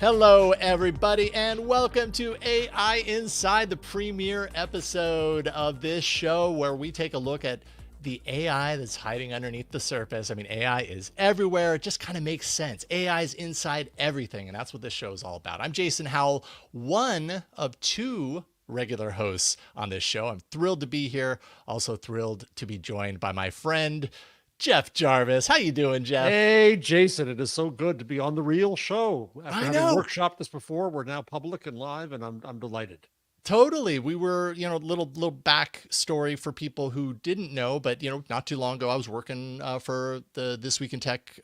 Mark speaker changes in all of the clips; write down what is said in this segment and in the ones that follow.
Speaker 1: Hello, everybody, and welcome to AI Inside, the premiere episode of this show where we take a look at the AI that's hiding underneath the surface. I mean, AI is everywhere. It just kind of makes sense. AI is inside everything, and that's what this show is all about. I'm Jason Howell, one of two regular hosts on this show. I'm thrilled to be here. Also thrilled to be joined by my friend, Jeff Jarvis. How you doing, Jeff?
Speaker 2: Hey, Jason, it is so good to be on the real show. After
Speaker 1: I
Speaker 2: having
Speaker 1: know.
Speaker 2: workshopped this before, we're now public and live, and I'm delighted.
Speaker 1: Totally. We were, little backstory for people who didn't know, but not too long ago, I was working for the This Week in Tech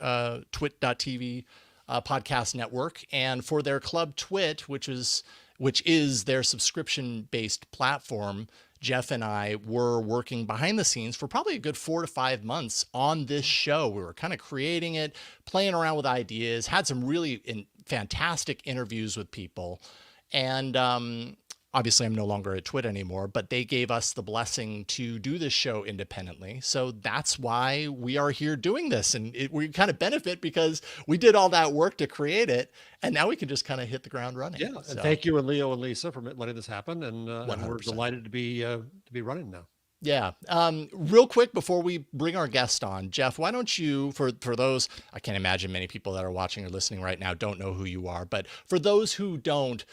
Speaker 1: Twit.tv podcast network, and for their club Twit, which is their subscription-based platform. Jeff and I were working behind the scenes for probably a good 4 to 5 months on this show. We were kind of creating it, playing around with ideas, had some really fantastic interviews with people. And obviously, I'm no longer at Twit anymore, but they gave us the blessing to do this show independently. So that's why we are here doing this. And we kind of benefit because we did all that work to create it. And now we can just kind of hit the ground running.
Speaker 2: Yeah, and thank you, and Leo and Lisa, for letting this happen. And we're delighted to be running now.
Speaker 1: Yeah. Real quick before we bring our guest on, Jeff, why don't you, for those, I can't imagine many people that are watching or listening right now don't know who you are, but for those who don't,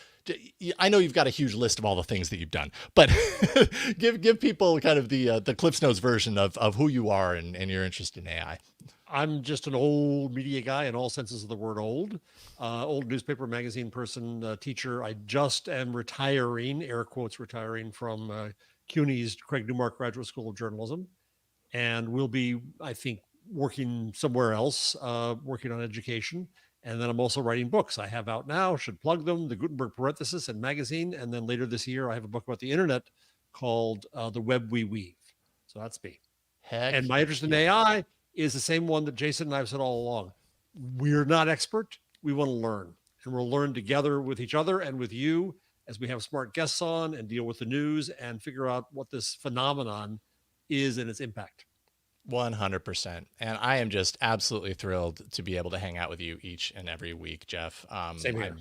Speaker 1: I know you've got a huge list of all the things that you've done, but give people kind of the Cliff's Notes version of who you are and your interest in AI.
Speaker 2: I'm just an old media guy in all senses of the word old newspaper, magazine person, teacher. I just am retiring, air quotes retiring, from CUNY's Craig Newmark Graduate School of Journalism. And we'll be, I think, working somewhere else, working on education. And then I'm also writing books I have out now, should plug them, the Gutenberg Parenthesis and magazine. And then later this year, I have a book about the internet called The Web We Weave. So that's me. And my interest in AI is the same one that Jason and I have said all along. We're not expert. We want to learn. And we'll learn together with each other and with you as we have smart guests on and deal with the news and figure out what this phenomenon is and its impact.
Speaker 1: 100%. And I am just absolutely thrilled to be able to hang out with you each and every week, Jeff.
Speaker 2: Same here.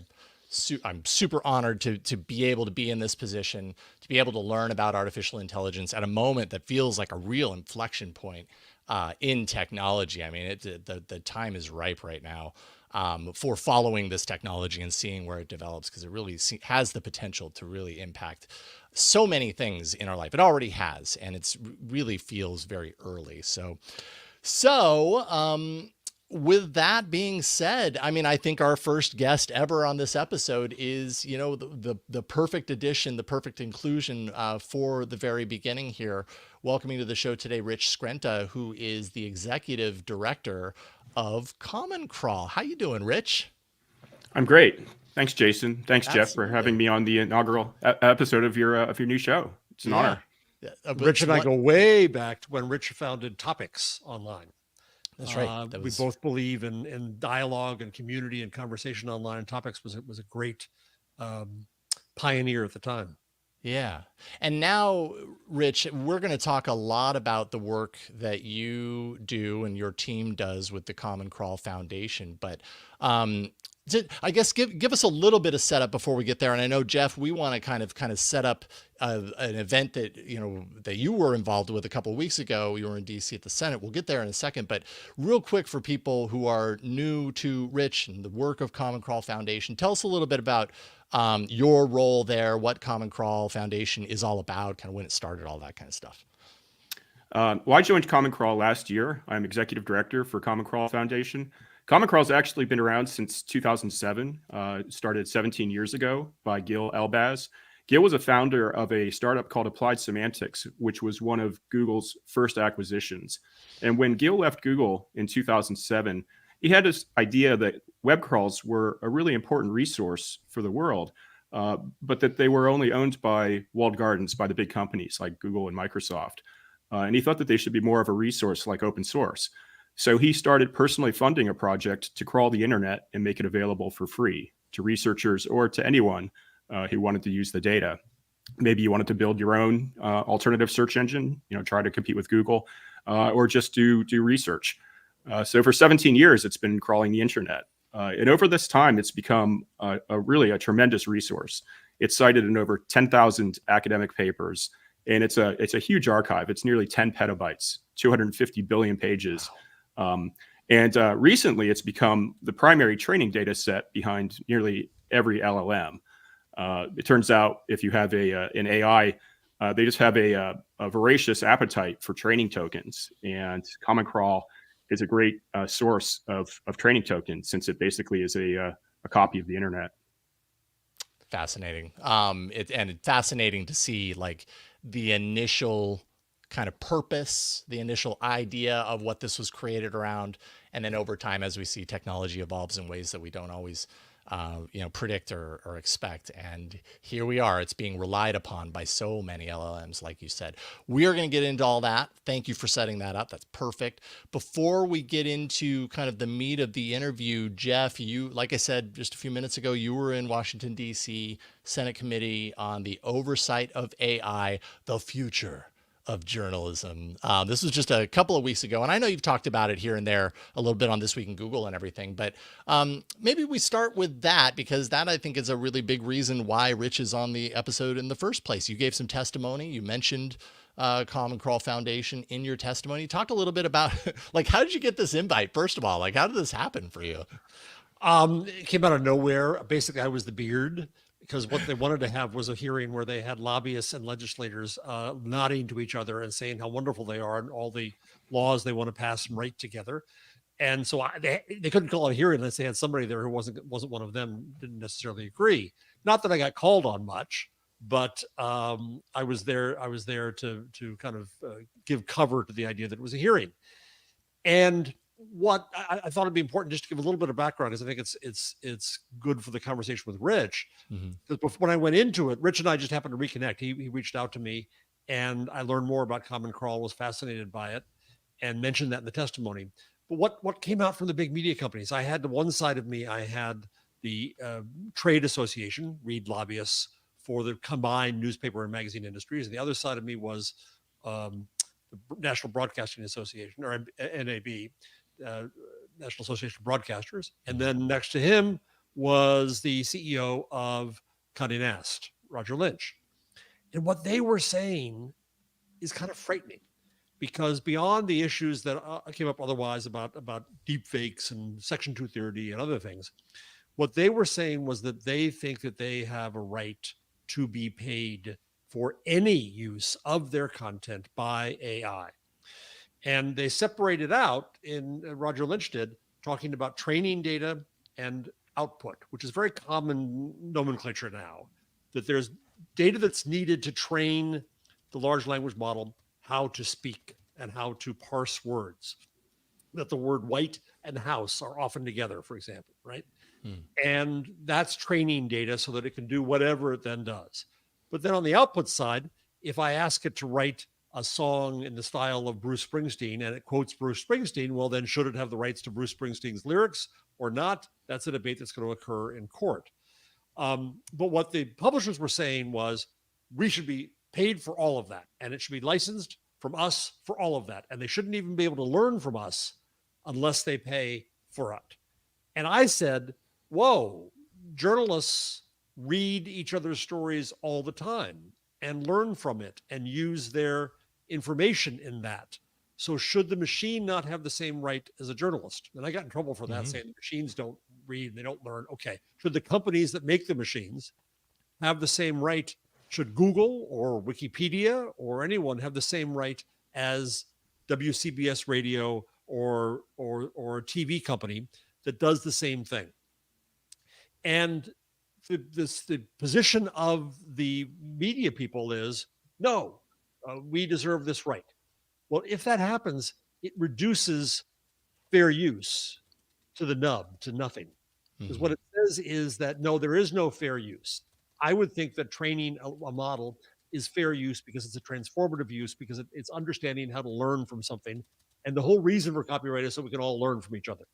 Speaker 1: I'm super honored to be able to be in this position, to be able to learn about artificial intelligence at a moment that feels like a real inflection point in technology. I mean, the time is ripe right now for following this technology and seeing where it develops, because it really has the potential to really impact so many things in our life. It already has, and it's really feels very early. So with that being said, I mean, I think our first guest ever on this episode is, the perfect addition, the perfect inclusion for the very beginning here. Welcoming to the show today, Rich Skrenta, who is the executive director of Common Crawl. How you doing, Rich?
Speaker 3: I'm great. Thanks, Jason. Thanks, Jeff, for having me on the inaugural episode of your new show. It's an honor.
Speaker 2: Rich and I go way back to when Rich founded Topics Online.
Speaker 1: That's right.
Speaker 2: We both believe in dialogue and community and conversation online. And Topics was a great pioneer at the time.
Speaker 1: Yeah. And now, Rich, we're going to talk a lot about the work that you do and your team does with the Common Crawl Foundation. But I guess give us a little bit of setup before we get there. And I know, Jeff, we want to kind of set up an event that you were involved with a couple of weeks ago. You were in DC at the Senate. We'll get there in a second. But real quick, for people who are new to Rich and the work of Common Crawl Foundation, tell us a little bit about your role there, what Common Crawl Foundation is all about, kind of when it started, all that kind of stuff.
Speaker 3: Well, I joined Common Crawl last year. I'm executive director for Common Crawl Foundation. Common Crawl's actually been around since 2007. Started 17 years ago by Gil Elbaz. Gil was a founder of a startup called Applied Semantics, which was one of Google's first acquisitions. And when Gil left Google in 2007, he had this idea that web crawls were a really important resource for the world, but that they were only owned by walled gardens, by the big companies like Google and Microsoft. And he thought that they should be more of a resource like open source. So he started personally funding a project to crawl the internet and make it available for free to researchers or to anyone who wanted to use the data. Maybe you wanted to build your own alternative search engine, try to compete with Google, or just do research. So for 17 years, it's been crawling the internet. And over this time, it's become really a tremendous resource. It's cited in over 10,000 academic papers, and it's a huge archive. It's nearly 10 petabytes, 250 billion pages. And recently, it's become the primary training data set behind nearly every LLM. It turns out if you have an AI, they just have a voracious appetite for training tokens, and Common Crawl is a great source of training tokens, since it basically is a copy of the internet.
Speaker 1: Fascinating. And it's fascinating to see like the initial kind of purpose, the initial idea of what this was created around, and then over time, as we see technology evolves in ways that we don't always, predict or expect. And here we are. It's being relied upon by so many LLMs, like you said. We are going to get into all that. Thank you for setting that up. That's perfect. Before we get into kind of the meat of the interview, Jeff, you, like I said just a few minutes ago, you were in Washington, D.C., Senate Committee on the Oversight of AI, the future of journalism. This was just a couple of weeks ago, and I know you've talked about it here and there a little bit on This Week in Google and everything, but maybe we start with that, because that, I think, is a really big reason why Rich is on the episode in the first place. You gave some testimony. You mentioned Common Crawl Foundation in your testimony. Talk a little bit about, like, how did you get this invite, first of all? Like, how did this happen for you?
Speaker 2: It came out of nowhere. Basically, I was the beard, because what they wanted to have was a hearing where they had lobbyists and legislators nodding to each other and saying how wonderful they are and all the laws they want to pass and write together. And so they couldn't call it a hearing unless they had somebody there who wasn't one of them, didn't necessarily agree. Not that I got called on much, but I was there to kind of give cover to the idea that it was a hearing. And what I thought it'd be important just to give a little bit of background, because I think it's good for the conversation with Rich. Because when I went into it, Rich and I just happened to reconnect. He reached out to me, and I learned more about Common Crawl, was fascinated by it, and mentioned that in the testimony. But what came out from the big media companies? I had, to one side of me, I had the trade association, read lobbyists for the combined newspaper and magazine industries, and the other side of me was the National Broadcasting Association, or NAB, National Association of Broadcasters. And then next to him was the CEO of Condé Nast, Roger Lynch. And what they were saying is kind of frightening, because beyond the issues that came up otherwise about deep fakes and Section 230 and other things, what they were saying was that they think that they have a right to be paid for any use of their content by AI. And they separated out, in Roger Lynch did, talking about training data and output, which is very common nomenclature now, that there's data that's needed to train the large language model how to speak and how to parse words, that the word white and house are often together, for example, right? And that's training data so that it can do whatever it then does. But then on the output side, if I ask it to write a song in the style of Bruce Springsteen and it quotes Bruce Springsteen, well, then should it have the rights to Bruce Springsteen's lyrics or not? That's a debate that's going to occur in court. But what the publishers were saying was, we should be paid for all of that, and it should be licensed from us for all of that. And they shouldn't even be able to learn from us unless they pay for it. And I said, whoa, journalists read each other's stories all the time and learn from it and use their information in that. So should the machine not have the same right as a journalist? And I got in trouble for that, saying the machines don't read, they don't learn. Okay. Should the companies that make the machines have the same right? Should Google or Wikipedia or anyone have the same right as WCBS Radio or a TV company that does the same thing? And the position of the media people is, no, we deserve this right. Well, if that happens, it reduces fair use to the nub, to nothing. Because what it says is that, no, there is no fair use. I would think that training a model is fair use because it's a transformative use, because it's understanding how to learn from something. And the whole reason for copyright is so we can all learn from each other.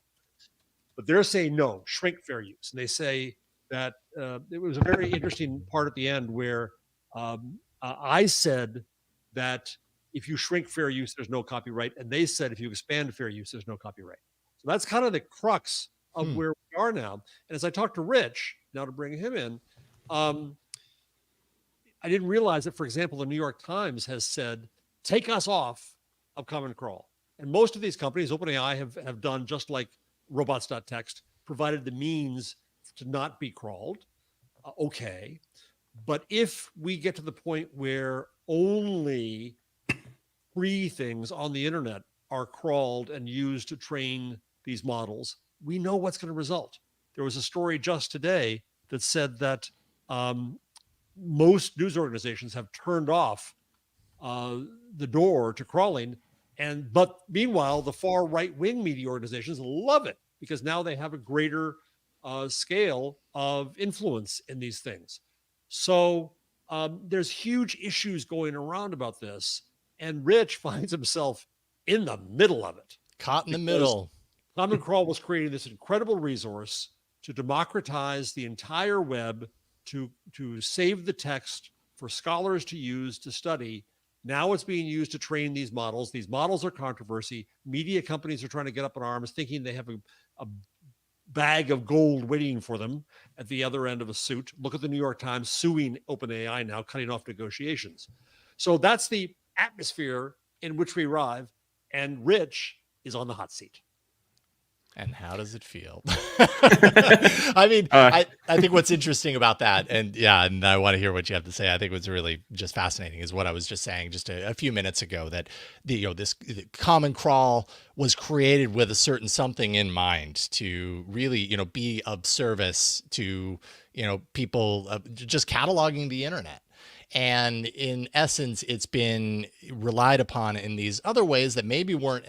Speaker 2: But they're saying, no, shrink fair use. And they say that it was a very interesting part at the end where I said that if you shrink fair use, there's no copyright. And they said if you expand fair use, there's no copyright. So that's kind of the crux of where we are now. And as I talked to Rich, now to bring him in, I didn't realize that, for example, the New York Times has said, take us off of Common Crawl. And most of these companies, OpenAI, have done just like robots.txt, provided the means to not be crawled. Okay. But if we get to the point where only free things on the internet are crawled and used to train these models, we know what's going to result. There was a story just today that said that most news organizations have turned off the door to crawling, but meanwhile, the far right-wing media organizations love it because now they have a greater scale of influence in these things. So there's huge issues going around about this, and Rich finds himself in the middle of it.
Speaker 1: Caught in the middle.
Speaker 2: Common Crawl was creating this incredible resource to democratize the entire web, to save the text for scholars to use to study. Now it's being used to train these models. These models are controversy. Media companies are trying to get up in arms, thinking they have a bag of gold waiting for them at the other end of a suit. Look at the New York Times suing OpenAI now, cutting off negotiations. So that's the atmosphere in which we arrive, and Rich is on the hot seat.
Speaker 1: And how does it feel? I mean, I think what's interesting about that, and I want to hear what you have to say. I think what's really just fascinating is what I was just saying just a few minutes ago, that this Common Crawl was created with a certain something in mind to really, be of service to, people just cataloging the internet. And in essence, it's been relied upon in these other ways that maybe weren't,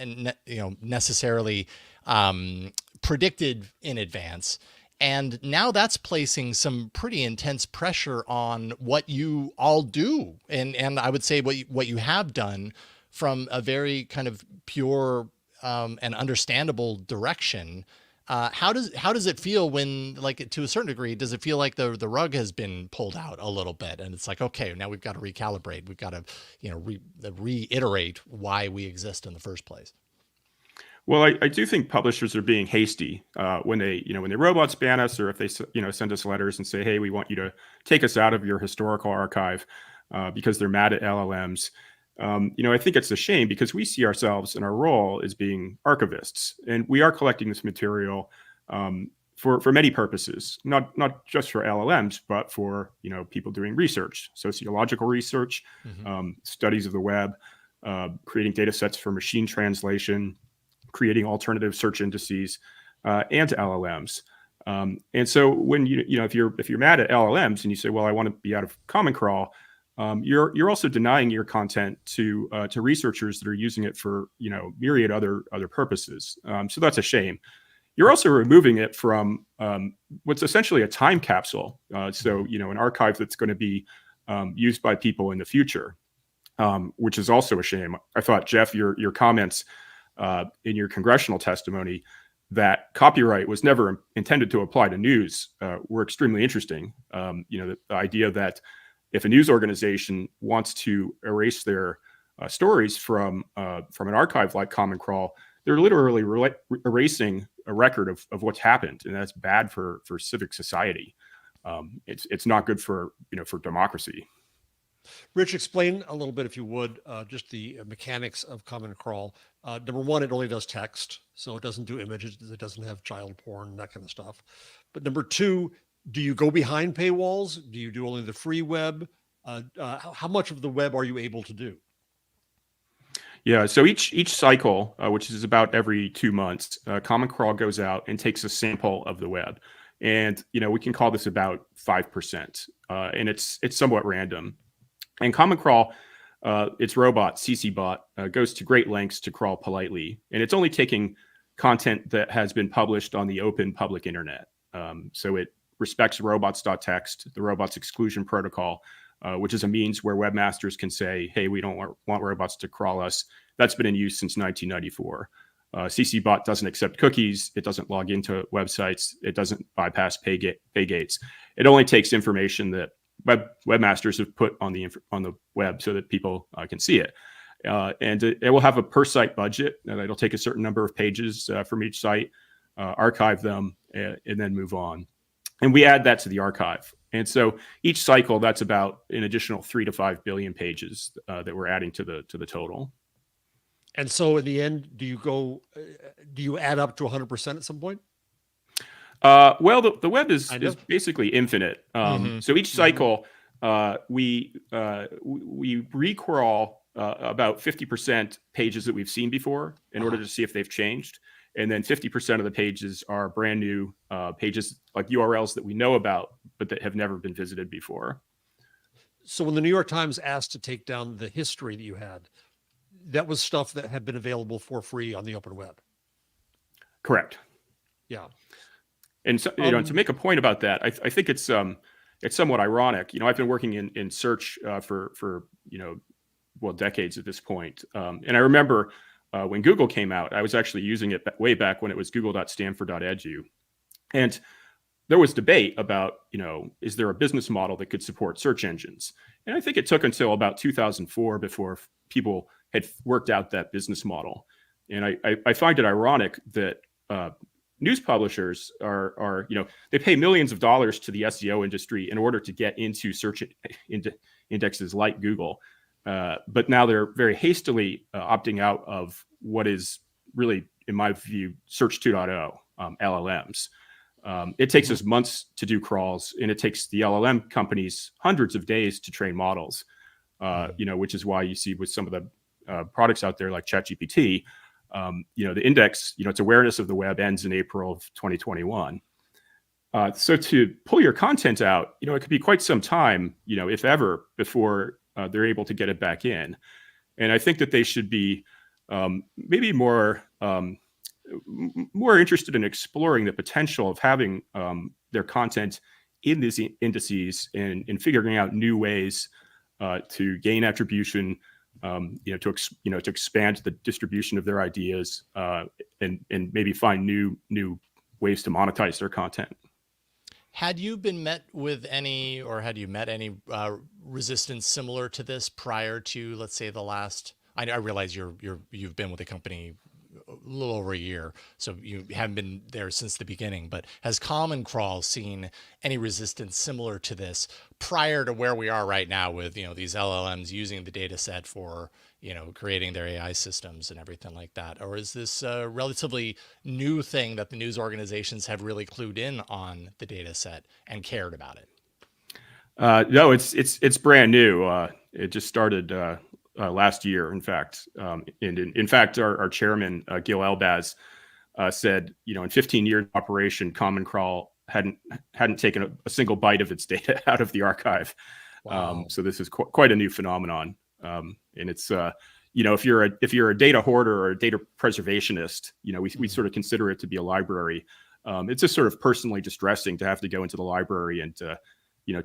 Speaker 1: necessarily predicted in advance. And now that's placing some pretty intense pressure on what you all do. And I would say what you have done from a very kind of pure and understandable direction. How does it feel when, like, to a certain degree, does it feel like the rug has been pulled out a little bit, and it's like, okay, now we've got to recalibrate, we've got to reiterate why we exist in the first place?
Speaker 3: Well, I do think publishers are being hasty when they robots ban us, or if they send us letters and say, hey, we want you to take us out of your historical archive because they're mad at LLMs. I think it's a shame because we see ourselves in our role as being archivists, and we are collecting this material for many purposes, not just for LLMs, but for people doing research, sociological research, studies of the web, creating data sets for machine translation, creating alternative search indices, and LLMs. And so when if you're mad at LLMs and you say, well, I want to be out of Common Crawl, you're also denying your content to researchers that are using it for myriad other purposes. So that's a shame. You're also removing it from what's essentially a time capsule. So an archive that's going to be used by people in the future, which is also a shame. I thought, Jeff, your comments in your congressional testimony that copyright was never intended to apply to news were extremely interesting. The idea that if a news organization wants to erase their stories from an archive like Common Crawl, they're literally erasing a record of what's happened, and that's bad for civic society. It's not good for democracy.
Speaker 2: Rich, explain a little bit, if you would, just the mechanics of Common Crawl. Number one, it only does text, so it doesn't do images. It doesn't have child porn, that kind of stuff. But number two, do you go behind paywalls? Do you do only the free web? How much of the web are you able to do?
Speaker 3: Yeah, so each cycle, which is about every 2 months, Common Crawl goes out and takes a sample of the web. And, we can call this about 5%. And it's somewhat random. And Common Crawl, its robot, CCBot, goes to great lengths to crawl politely. And it's only taking content that has been published on the open public internet. So it respects robots.txt, the robots exclusion protocol, which is a means where webmasters can say, hey, we don't want robots to crawl us. That's been in use since 1994. CCBot doesn't accept cookies. It doesn't log into websites. It doesn't bypass pay gates. It only takes information that webmasters have put on the web so that people can see it. And it will have a per site budget, and it'll take a certain number of pages from each site, archive them, and then move on. And we add that to the archive. And so each cycle, that's about an additional 3 to 5 billion pages that we're adding to the total.
Speaker 2: And so in the end, do you add up to 100% at some point?
Speaker 3: Well, the web is basically infinite. So each cycle, we recrawl about 50% pages that we've seen before in order to see if they've changed. And then 50% of the pages are brand new pages, like URLs that we know about, but that have never been visited before.
Speaker 2: So when the New York Times asked to take down the history that you had, that was stuff that had been available for free on the open web.
Speaker 3: Correct.
Speaker 2: Yeah.
Speaker 3: And so, to make a point about that, I think it's somewhat ironic. I've been working in search for decades at this point. And I remember when Google came out, I was actually using it way back when it was google.stanford.edu. And there was debate about, is there a business model that could support search engines? And I think it took until about 2004 before people had worked out that business model. And I find it ironic that news publishers are they pay millions of dollars to the SEO industry in order to get into search indexes like Google. But now they're very hastily opting out of what is really, in my view, Search 2.0, LLMs. It takes us months to do crawls, and it takes the LLM companies hundreds of days to train models, which is why you see with some of the products out there like ChatGPT, the index, its awareness of the web ends in April of 2021. So to pull your content out, it could be quite some time, if ever, before they're able to get it back in. And I think that they should be maybe more interested in exploring the potential of having their content in these indices and figuring out new ways to gain attribution, to expand the distribution of their ideas, and maybe find new ways to monetize their content.
Speaker 1: Had you been met with any, or had you met any resistance similar to this prior to, let's say, the last? I realize you've been with the company a little over a year, so you haven't been there since the beginning. But has Common Crawl seen any resistance similar to this prior to where we are right now with these LLMs using the data set for creating their AI systems and everything like that? Or is this a relatively new thing that the news organizations have really clued in on the data set and cared about it?
Speaker 3: No, it's brand new. It just started last year, in fact. And in fact, our chairman, Gil Elbaz, said, in 15 years of operation, Common Crawl hadn't taken a single byte of its data out of the archive.
Speaker 2: Wow.
Speaker 3: So this is quite a new phenomenon. And it's if you're a data hoarder or a data preservationist, we sort of consider it to be a library. It's just sort of personally distressing to have to go into the library and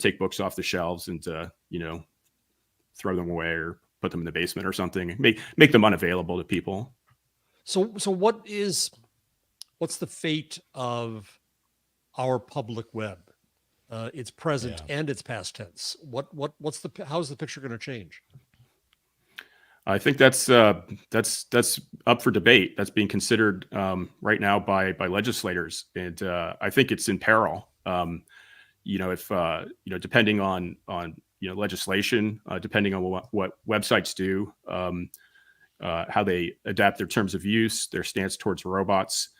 Speaker 3: take books off the shelves and throw them away or put them in the basement or something, make them unavailable to people.
Speaker 2: So what's the fate of our public web? Its present and its past tense. How's the picture going to change?
Speaker 3: I think that's up for debate. That's being considered right now by legislators, and I think it's in peril. If depending on legislation, depending on what websites do, how they adapt their terms of use, their stance towards robots,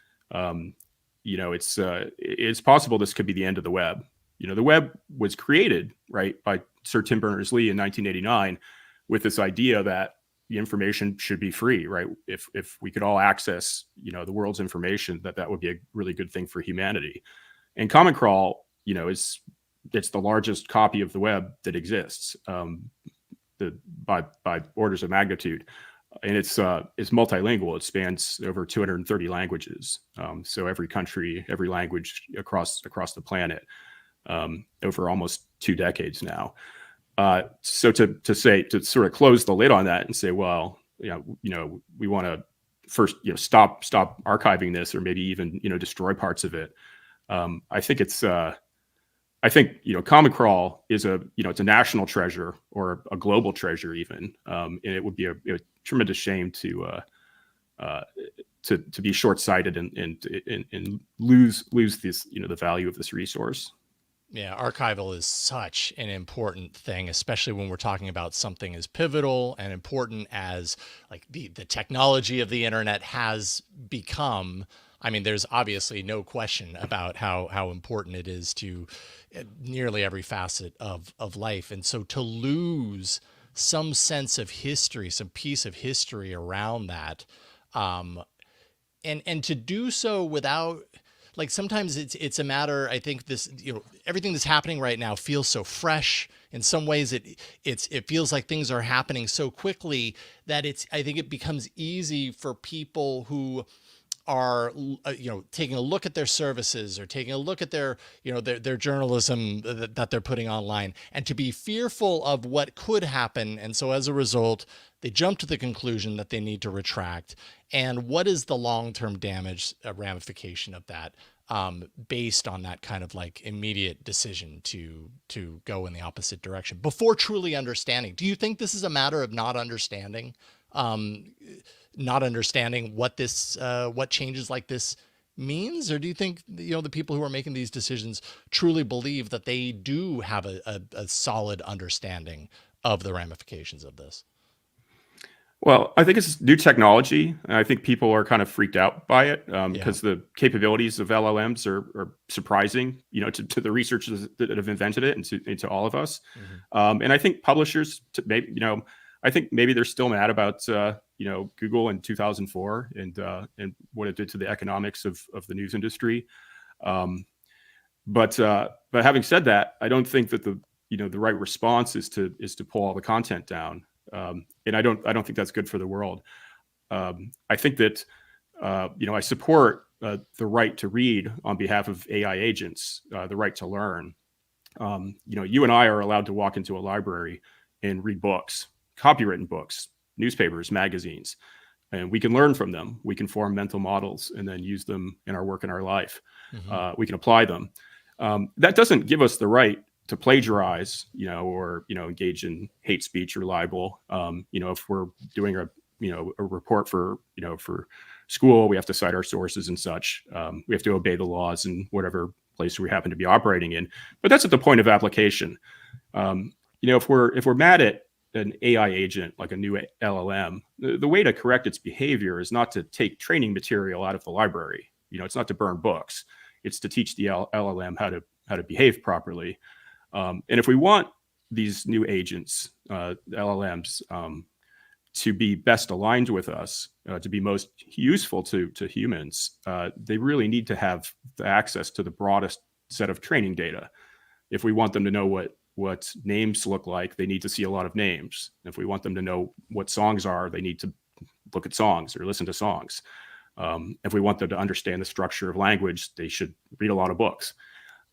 Speaker 3: it's possible this could be the end of the web. The web was created by Sir Tim Berners-Lee in 1989 with this idea that the information should be free, right? If we could all access, the world's information, that would be a really good thing for humanity. And Common Crawl, it's the largest copy of the web that exists, by orders of magnitude, and it's multilingual. It spans over 230 languages, so every country, every language across the planet, over almost 2 decades now. So to sort of close the lid on that and say, well, we want to first, stop archiving this, or maybe even, destroy parts of it. I think Common Crawl is it's a national treasure, or a global treasure even, and it would be a tremendous shame to to be short-sighted and lose this, the value of this resource.
Speaker 1: Yeah, archival is such an important thing, especially when we're talking about something as pivotal and important as like the technology of the internet has become. I mean, there's obviously no question about how important it is to nearly every facet of life. And so to lose some sense of history, some piece of history around that, um, and to do so without, like, sometimes it's a matter, I think, this, everything that's happening right now feels so fresh. In some ways it feels like things are happening so quickly that I think it becomes easy for people who are taking a look at their services or taking a look at their their journalism that they're putting online, and to be fearful of what could happen. And so as a result, they jump to the conclusion that they need to retract. And what is the long-term damage ramification of that, based on that kind of like immediate decision to go in the opposite direction before truly understanding? Do you think this is a matter of not understanding, um, what this what changes like this means? Or do you think the people who are making these decisions truly believe that they do have a solid understanding of the ramifications of this?
Speaker 3: Well, I think it's new technology, and I think people are kind of freaked out by it
Speaker 1: Yeah.
Speaker 3: because the capabilities of LLMs are surprising, to the researchers that have invented it, and to all of us. And I think publishers, I think maybe they're still mad about Google in 2004 and what it did to the economics of the news industry. But having said that, I don't think that the right response is to pull all the content down. And I don't think that's good for the world. I think that I support the right to read on behalf of AI agents, the right to learn. You and I are allowed to walk into a library and read books, copywritten books, newspapers, magazines, and we can learn from them. We can form mental models and then use them in our work and our life. We can apply them. That doesn't give us the right to plagiarize, or engage in hate speech or libel. If we're doing a report for school, we have to cite our sources and such. We have to obey the laws in whatever place we happen to be operating in. But that's at the point of application. If we're mad at an AI agent like a new LLM, the way to correct its behavior is not to take training material out of the library. It's not to burn books. It's to teach the LLM how to behave properly. And if we want these new agents, LLMs, to be best aligned with us, to be most useful to humans, they really need to have the access to the broadest set of training data. If we want them to know what names look like, they need to see a lot of names. If we want them to know what songs are, they need to look at songs or listen to songs. If we want them to understand the structure of language, they should read a lot of books.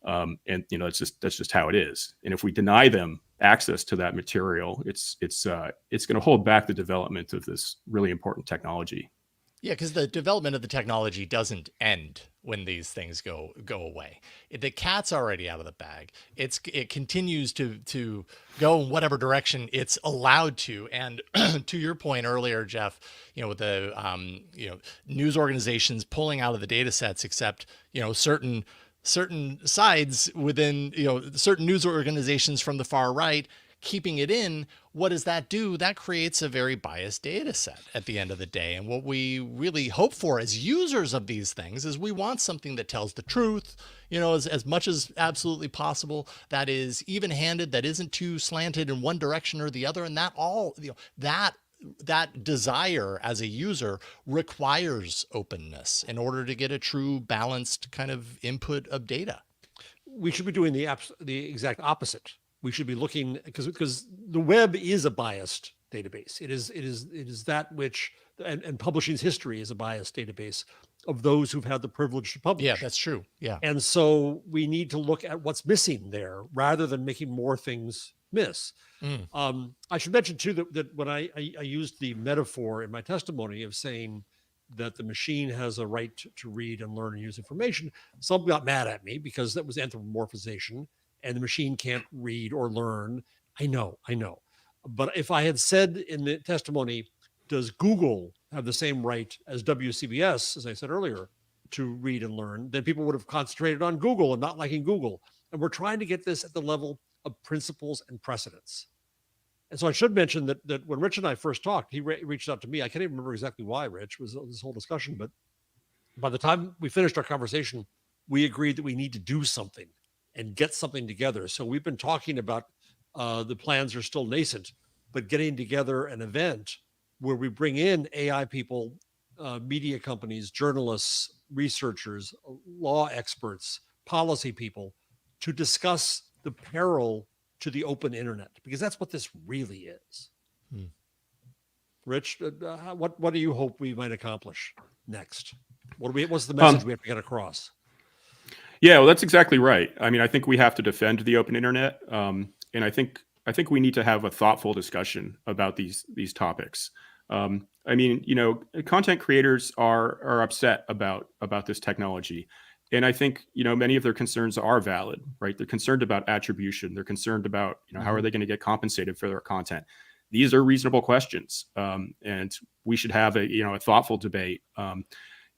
Speaker 3: And that's just how it is. And if we deny them access to that material, it's going to hold back the development of this really important technology.
Speaker 1: Yeah, because the development of the technology doesn't end when these things go away. The cat's already out of the bag. It continues to go in whatever direction it's allowed to. And to your point earlier, Jeff, with the news organizations pulling out of the data sets, except certain sides within certain news organizations from the far right keeping it in. What does that do? That creates a very biased data set at the end of the day. And what we really hope for as users of these things is we want something that tells the truth, as much as absolutely possible, that is even-handed, that isn't too slanted in one direction or the other. And that desire as a user requires openness in order to get a true balanced kind of input of data.
Speaker 2: We should be doing the exact opposite. We should be looking, because the web is a biased database. It is that which, and publishing's history is a biased database of those who've had the privilege to publish.
Speaker 1: Yeah, that's true. Yeah.
Speaker 2: And so we need to look at what's missing there rather than making more things miss. I should mention too that when I used the metaphor in my testimony of saying that the machine has a right to read and learn and use information, some got mad at me because that was anthropomorphization and the machine can't read or learn. I know. But if I had said in the testimony, does Google have the same right as WCBS, as I said earlier, to read and learn? Then people would have concentrated on Google and not liking Google. And we're trying to get this at the level of principles and precedents. And so I should mention that when Rich and I first talked, he reached out to me. I can't even remember exactly why, Rich, was this whole discussion. But by the time we finished our conversation, we agreed that we need to do something and get something together. So we've been talking about the plans are still nascent, but getting together an event where we bring in AI people, media companies, journalists, researchers, law experts, policy people to discuss the peril to the open internet, because that's what this really is. Rich, what do you hope we might accomplish next? What's the message we have to get across?
Speaker 3: Yeah, well, that's exactly right. I mean, I think we have to defend the open internet, and I think we need to have a thoughtful discussion about these topics. I mean, you know, content creators are upset about this technology, and I think, you know, many of their concerns are valid, right? They're concerned about attribution. They're concerned about, you know, how are they going to get compensated for their content? These are reasonable questions, and we should have a thoughtful debate.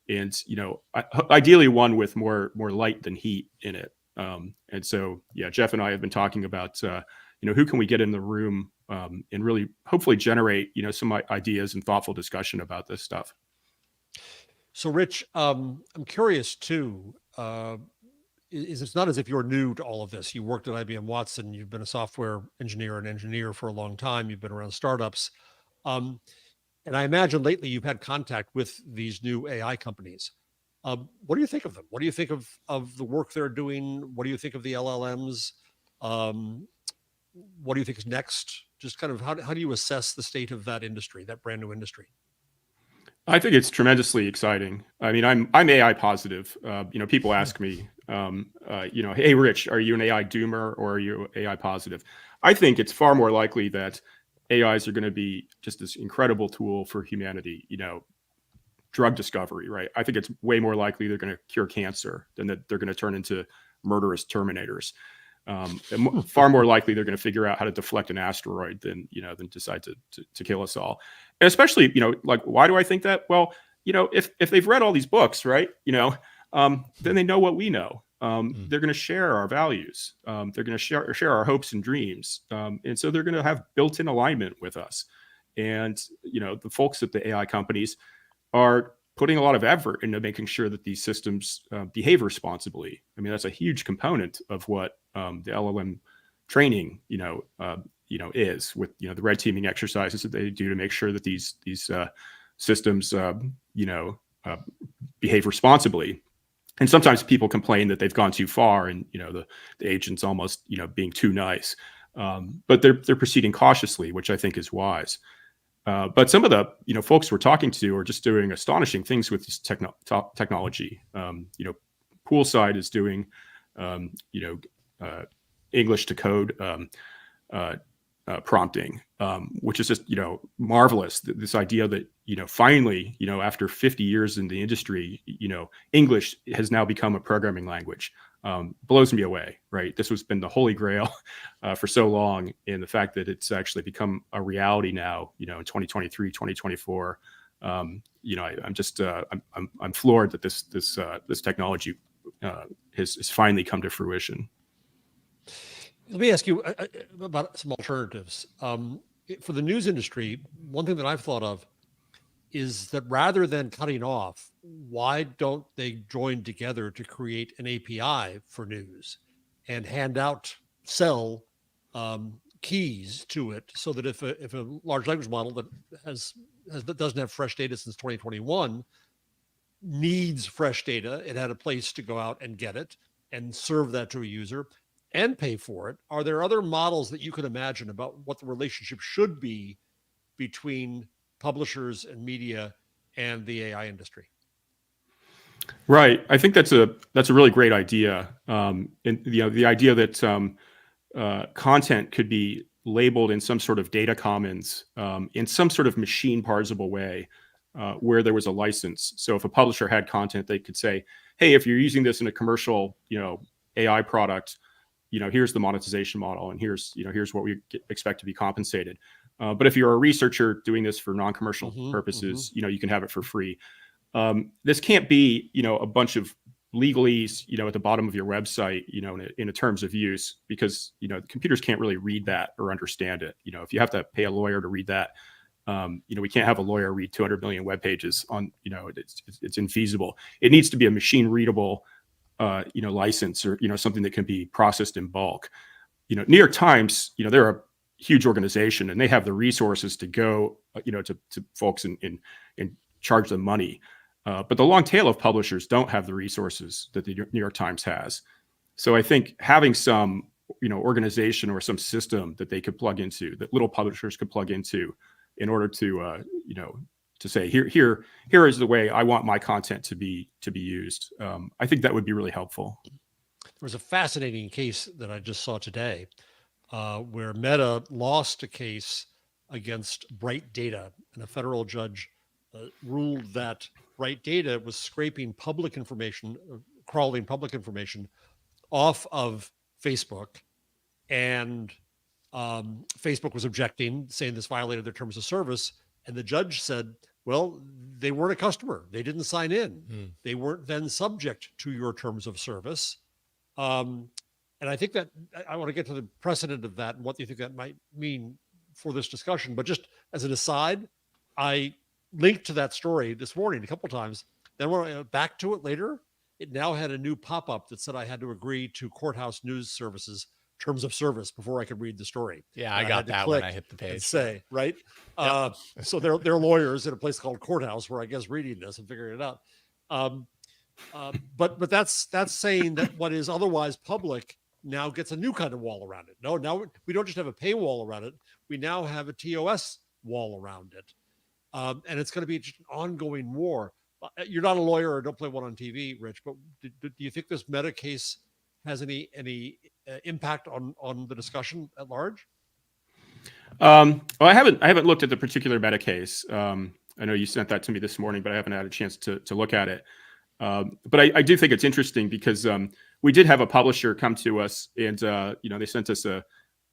Speaker 3: And you know, ideally one with more light than heat in it. And so, yeah, Jeff and I have been talking about, you know, who can we get in the room and really hopefully generate, you know, some ideas and thoughtful discussion about this stuff.
Speaker 2: So, Rich, I'm curious too. It's not as if you're new to all of this. You worked at IBM Watson. You've been a software engineer for a long time. You've been around startups. And I imagine lately you've had contact with these new AI companies. What do you think of them? What do you think of the work they're doing? What do you think of the LLMs? What do you think is next? Just kind of how do you assess the state of that industry, that brand new industry?
Speaker 3: I think it's tremendously exciting. I mean, I'm AI positive. You know, people ask me, you know, hey, Rich, are you an AI doomer or are you AI positive? I think it's far more likely that AIs are going to be just this incredible tool for humanity, you know, drug discovery, right? I think it's way more likely they're going to cure cancer than that they're going to turn into murderous terminators. And far more likely they're going to figure out how to deflect an asteroid than decide to kill us all. And especially, you know, like, why do I think that? Well, you know, if they've read all these books, right, you know, then they know what we know. They're going to share our values. They're going to share our hopes and dreams. And so they're going to have built-in alignment with us. And, you know, the folks at the AI companies are putting a lot of effort into making sure that these systems behave responsibly. I mean, that's a huge component of what the LLM training, is with, you know, the red teaming exercises that they do to make sure that these systems, behave responsibly. And sometimes people complain that they've gone too far and, you know, the agent's almost, you know, being too nice. But they're proceeding cautiously, which I think is wise. But some of the, you know, folks we're talking to are just doing astonishing things with this technology. You know, Poolside is doing, English to code prompting, which is just, you know, marvelous. This idea that, you know, finally, you know, after 50 years in the industry, you know, English has now become a programming language. Blows me away, right? This has been the holy grail for so long, and the fact that it's actually become a reality now, you know, in 2023, 2024. You know, I'm just I'm floored that this technology has finally come to fruition.
Speaker 2: Let me ask you about some alternatives. For the news industry, one thing that I've thought of is that rather than cutting off, why don't they join together to create an API for news and sell keys to it, so that if a large language model that doesn't have fresh data since 2021 needs fresh data, it had a place to go out and get it and serve that to a user and pay for it. Are there other models that you could imagine about what the relationship should be between publishers and media and the AI industry?
Speaker 3: Right. I think that's a really great idea. And, you know, the idea that content could be labeled in some sort of data commons, in some sort of machine parsable way, where there was a license. So if a publisher had content, they could say, hey, if you're using this in a commercial, you know, AI product, you know, here's the monetization model, and here's what we expect to be compensated. But if you're a researcher doing this for non-commercial purposes, you can have it for free. This can't be, a bunch of legalese, at the bottom of your website, in a terms of use, because, computers can't really read that or understand it. If you have to pay a lawyer to read that, we can't have a lawyer read 200 million web pages on, it's infeasible. It needs to be a machine readable, license, or, something that can be processed in bulk. New York Times, they're a huge organization, and they have the resources to go, to folks and charge them money. But the long tail of publishers don't have the resources that the New York Times has. So I think having some, organization or some system that they could plug into, that little publishers could plug into, in order to, to say, here is the way I want my content to be used. I think that would be really helpful.
Speaker 2: There was a fascinating case that I just saw today, where Meta lost a case against Bright Data, and a federal judge ruled that Bright Data was scraping public information, crawling public information off of Facebook, and Facebook was objecting, saying this violated their terms of service. And the judge said, well, they weren't a customer. They didn't sign in. They weren't then subject to your terms of service. And I think that I want to get to the precedent of that and what do you think that might mean for this discussion. But just as an aside, I linked to that story this morning a couple of times. Then when I went back to it later, it now had a new pop-up that said I had to agree to Courthouse News Services terms of service before I could read the story.
Speaker 1: Yeah, I got that when I hit the page.
Speaker 2: And say, right? Yep. So they're lawyers in a place called Courthouse, where I guess reading this and figuring it out. But that's saying that what is otherwise public now gets a new kind of wall around it. No, now we don't just have a paywall around it. We now have a TOS wall around it. And it's going to be just an ongoing war. You're not a lawyer or don't play one on TV, Rich, but do you think this Meta case has any impact on the discussion at large?
Speaker 3: Well, I haven't looked at the particular Meta case. I know you sent that to me this morning, but I haven't had a chance to look at it. But I do think it's interesting because we did have a publisher come to us, and they sent us a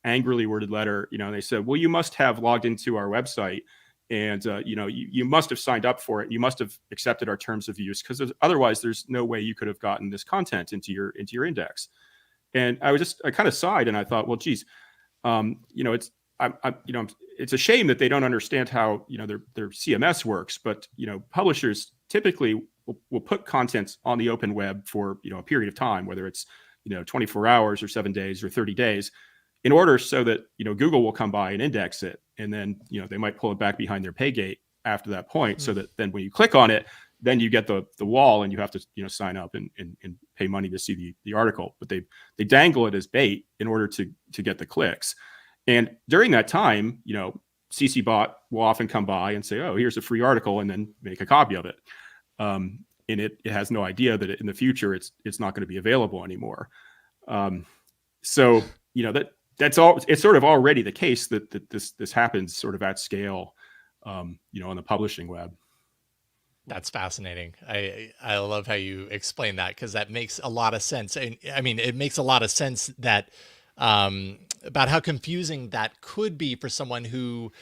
Speaker 3: angrily worded letter. And they said, well, you must have logged into our website, and you must have signed up for it. You must have accepted our terms of use, because otherwise there's no way you could have gotten this content into your index. And I kind of sighed, and I thought, well, geez, it's it's a shame that they don't understand how their CMS works. But publishers typically will put content on the open web for a period of time, whether it's 24 hours or 7 days or 30 days, in order so that Google will come by and index it, and then they might pull it back behind their pay gate after that point, so that then when you click on it, then you get the wall, and you have to sign up and pay money to see the article. But they dangle it as bait in order to get the clicks. And during that time, CCBot will often come by and say, oh, here's a free article, and then make a copy of it. And it has no idea that in the future it's not going to be available anymore. So that's all. It's sort of already the case that this happens sort of at scale, on the publishing web.
Speaker 1: That's fascinating. I love how you explain that, because that makes a lot of sense. I mean, it makes a lot of sense that about how confusing that could be for someone who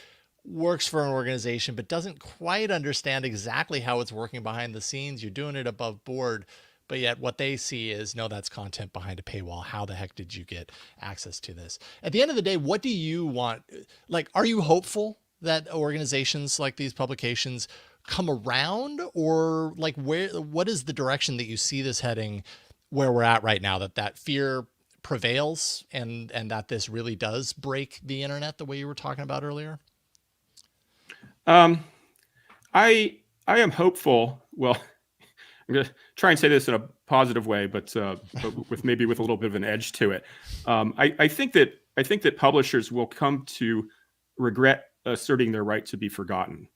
Speaker 1: works for an organization but doesn't quite understand exactly how it's working behind the scenes. You're doing it above board, but yet what they see is, no, that's content behind a paywall. How the heck did you get access to this? At the end of the day, what do you want? Like, are you hopeful that organizations like these publications come around, or like what is the direction that you see this heading, where we're at right now, that fear prevails and that this really does break the internet the way you were talking about earlier?
Speaker 3: I am hopeful. Well, I'm going to try and say this in a positive way, but with a little bit of an edge to it. I think that publishers will come to regret asserting their right to be forgotten.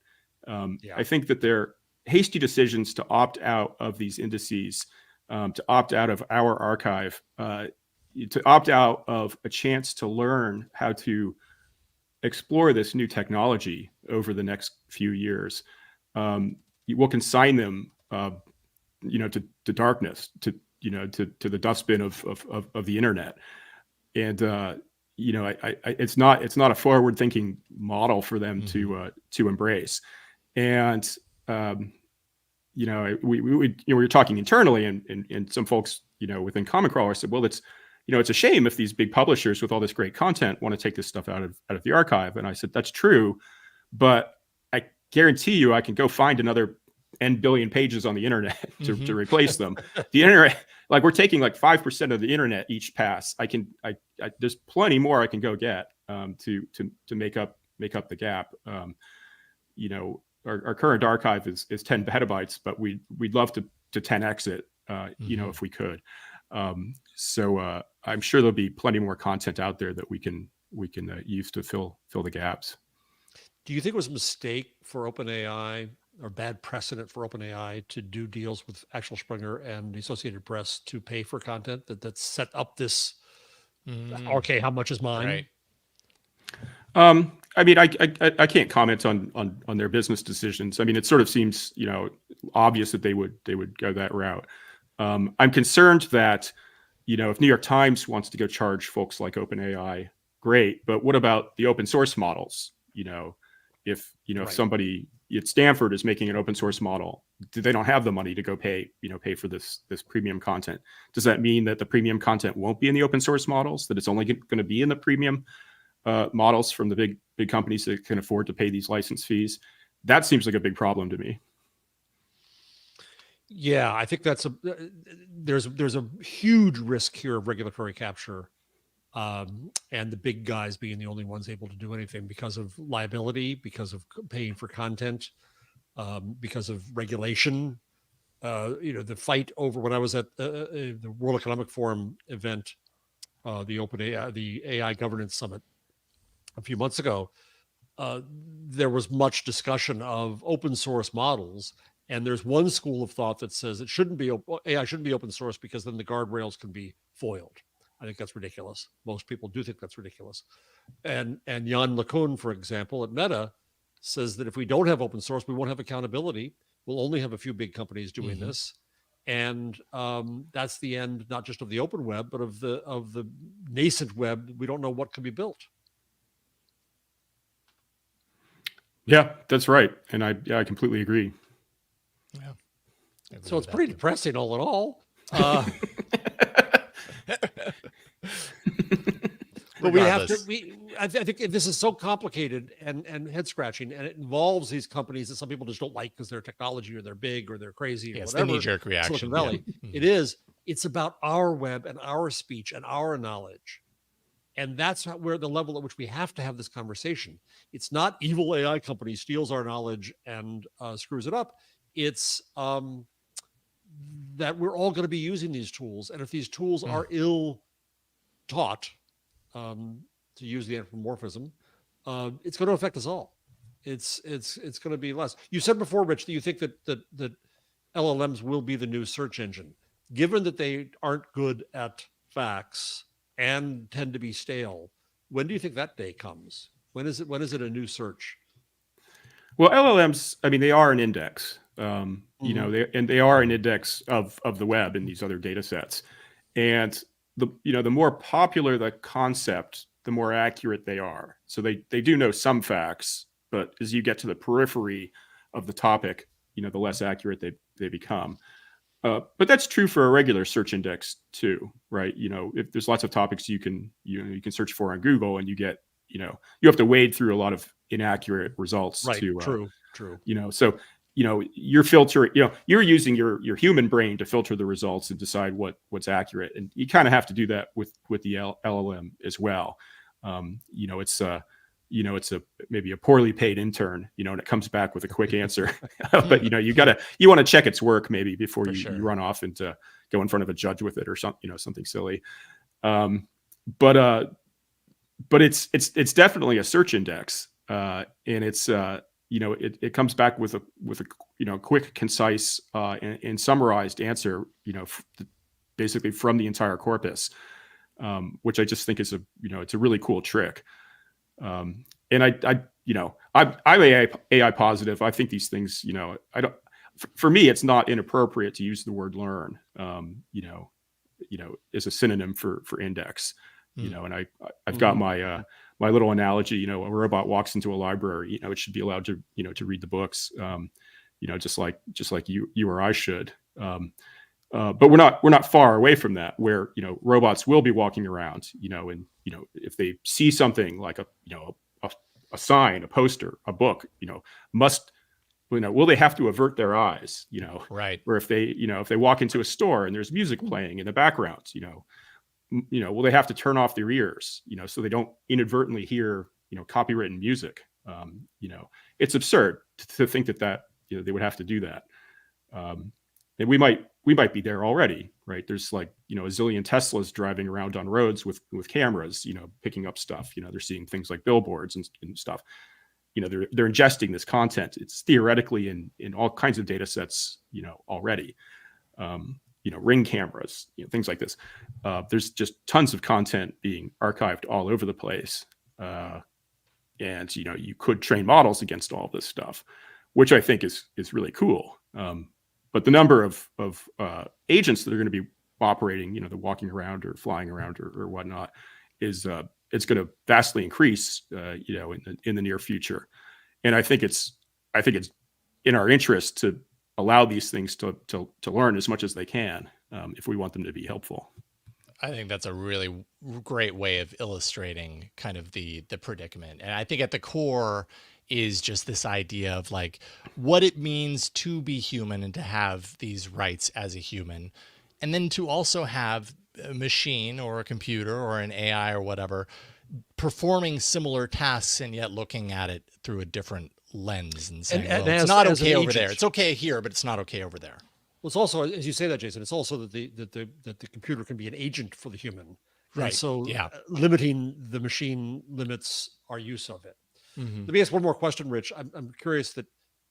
Speaker 3: I think that their hasty decisions to opt out of these indices, to opt out of our archive, to opt out of a chance to learn how to explore this new technology over the next few years, will consign them, to darkness, to the dustbin of the internet. And it's not a forward thinking model for them to embrace. And we were talking internally, and some folks within Common Crawl said, well, it's a shame if these big publishers with all this great content want to take this stuff out of the archive. And I said, that's true, but I guarantee you I can go find another N billion pages on the internet to replace them. The internet, like, we're taking like 5% of the internet each pass. There's plenty more I can go get to make up the gap. Our current archive is 10 petabytes, but we'd love to 10x it, if we could. So I'm sure there'll be plenty more content out there that we can use to fill the gaps.
Speaker 2: Do you think it was a mistake for OpenAI, or bad precedent for OpenAI, to do deals with Axel Springer and the Associated Press to pay for content that set up this? Okay, how much is mine?
Speaker 1: Right.
Speaker 3: I mean, I can't comment on their business decisions. I mean, it sort of seems obvious that they would go that route. I'm concerned that if New York Times wants to go charge folks like OpenAI, great, but what about the open source models? If
Speaker 2: Right.
Speaker 3: somebody at Stanford is making an open source model, they don't have the money to go pay for this premium content. Does that mean that the premium content won't be in the open source models? That it's only going to be in the premium models from the big companies that can afford to pay these license fees? That seems like a big problem to me.
Speaker 2: Yeah, I think there's a huge risk here of regulatory capture, and the big guys being the only ones able to do anything because of liability, because of paying for content, because of regulation. The fight over, when I was at the World Economic Forum event, the AI Governance Summit a few months ago, there was much discussion of open source models. And there's one school of thought that says AI shouldn't be open source because then the guardrails can be foiled. I think that's ridiculous. Most people do think that's ridiculous. And Jan LeCun, for example, at Meta, says that if we don't have open source, we won't have accountability. We'll only have a few big companies doing this. And that's the end, not just of the open web, but of the nascent web. We don't know what can be built.
Speaker 3: Yeah, that's right. And I completely agree.
Speaker 1: Yeah.
Speaker 2: So it's pretty depressing all in all. But we have to. I think this is so complicated and head scratching, and it involves these companies that some people just don't like because they're technology or they're big or they're crazy or
Speaker 1: It's
Speaker 2: whatever.
Speaker 1: the knee-jerk reaction.
Speaker 2: Silicon Valley.
Speaker 1: Yeah.
Speaker 2: It is. It's about our web and our speech and our knowledge, and that's where the level at which we have to have this conversation. It's not evil AI company steals our knowledge and screws it up. It's that we're all going to be using these tools, and if these tools are ill taught, to use the anthropomorphism, it's going to affect us all. It's going to be less. You said before, Rich, that you think that LLMs will be the new search engine, given that they aren't good at facts and tend to be stale. When do you think that day comes? When is it a new search?
Speaker 3: Well, LLMs, I mean, they are an index. They are an index of the web and these other data sets. And the more popular the concept, the more accurate they are. So they do know some facts, but as you get to the periphery of the topic, the less accurate they become. But that's true for a regular search index too, right? If there's lots of topics you can search for on Google, and you get, you have to wade through a lot of inaccurate results.
Speaker 2: Right.
Speaker 3: True.
Speaker 2: So
Speaker 3: you're filtering, you're using your human brain to filter the results and decide what's accurate. And you kind of have to do that with the LLM as well. It's maybe a poorly paid intern, and it comes back with a quick answer, but you want to check its work maybe before you run off and go in front of a judge with it or something silly. But it's definitely a search index, and it's it comes back with a quick, concise, and summarized answer, basically from the entire corpus, which I just think is it's a really cool trick. And I'm AI positive. I think these things, for me, it's not inappropriate to use the word learn, as a synonym for index. And I've got my my little analogy. A robot walks into a library. It should be allowed to read the books. Just like you or I should. But we're not far away from that, where robots will be walking around, and if they see something like a sign, a poster, a book, must will they have to avert their eyes,
Speaker 1: Right.
Speaker 3: or if they walk into a store and there's music playing in the background, will they have to turn off their ears, so they don't inadvertently hear copywritten music. It's absurd to think that they would have to do that. And we might be there already, right? There's like a zillion Teslas driving around on roads with cameras, picking up stuff. They're seeing things like billboards and stuff. They're ingesting this content. It's theoretically in all kinds of data sets, already. Ring cameras, things like this. There's just tons of content being archived all over the place. And you could train models against all this stuff, which I think is really cool. But the number of agents that are going to be operating, the walking around or flying around or whatnot, is it's going to vastly increase, in the near future. And I think it's in our interest to allow these things to learn as much as they can, if we want them to be helpful.
Speaker 1: I think that's a really great way of illustrating kind of the predicament. And I think at the core is just this idea of like what it means to be human and to have these rights as a human. And then to also have a machine or a computer or an AI or whatever performing similar tasks and yet looking at it through a different lens and saying, well, it's not okay over there. It's okay here, but it's not okay over there.
Speaker 2: Well, it's also, as you say that, Jason, it's also that the computer can be an agent for the human.
Speaker 1: Right.
Speaker 2: And so
Speaker 1: Yeah.
Speaker 2: Limiting the machine limits our use of it.
Speaker 1: Mm-hmm.
Speaker 2: Let me ask one more question, Rich. I'm curious that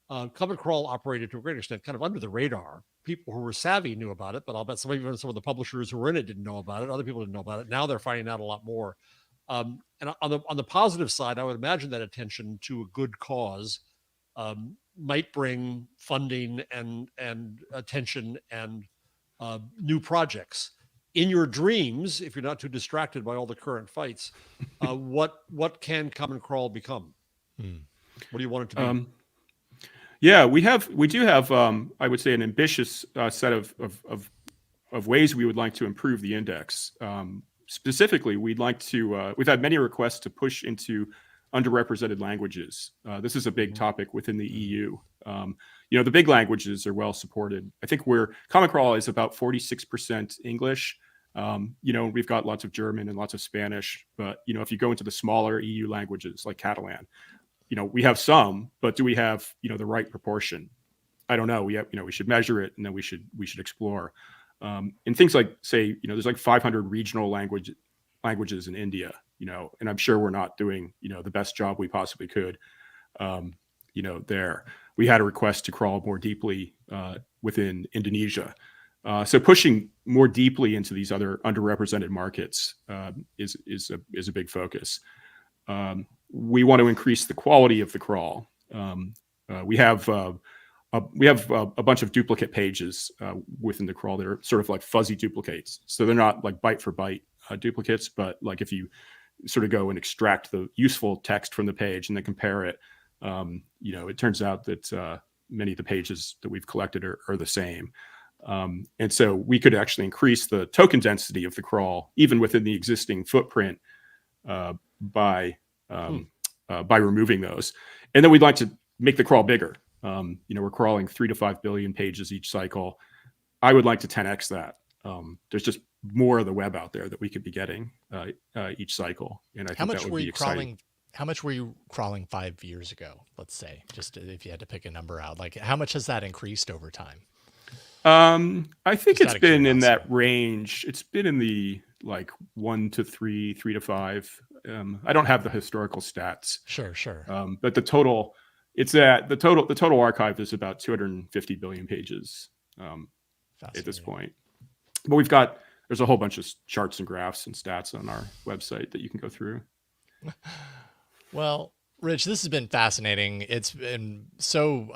Speaker 2: Common Crawl operated to a great extent kind of under the radar. People who were savvy knew about it, but I'll bet some of the publishers who were in it didn't know about it. Other people didn't know about it. Now they're finding out a lot more. And on the positive side, I would imagine that attention to a good cause might bring funding and attention and new projects. In your dreams, if you're not too distracted by all the current fights, what can Common Crawl become? What do you want it to be?
Speaker 3: Yeah, we do have, I would say, an ambitious set of ways we would like to improve the index. Specifically, we'd like to. We've had many requests to push into underrepresented languages. This is a big topic within the EU. The big languages are well supported. I think Common Crawl is about 46% English. We've got lots of German and lots of Spanish, but if you go into the smaller EU languages like Catalan, we have some, but do we have the right proportion? I don't know. We should measure it, and then we should explore. And things like, say, there's like 500 regional languages in India, and I'm sure we're not doing the best job we possibly could. There we had a request to crawl more deeply within Indonesia. So pushing more deeply into these other underrepresented markets is a big focus. We want to increase the quality of the crawl. We have a bunch of duplicate pages within the crawl that are sort of like fuzzy duplicates. So they're not like byte for byte duplicates, but like if you sort of go and extract the useful text from the page and then compare it, it turns out that many of the pages that we've collected are the same. And so we could actually increase the token density of the crawl even within the existing footprint by removing those. And then we'd like to make the crawl bigger. We're crawling 3 to 5 billion pages each cycle. I would like to 10x that. There's just more of the web out there that we could be getting each cycle. And I think that would be exciting.
Speaker 1: How much were you crawling 5 years ago? Let's say, just if you had to pick a number out, like how much has that increased over time?
Speaker 3: I think it's been in that range. It's been in the like 1 to 3, 3 to 5. I don't have the historical stats.
Speaker 1: Sure.
Speaker 3: But the total archive is about 250 billion pages at this point. But there's a whole bunch of charts and graphs and stats on our website that you can go through.
Speaker 1: Well, Rich, this has been fascinating. It's been so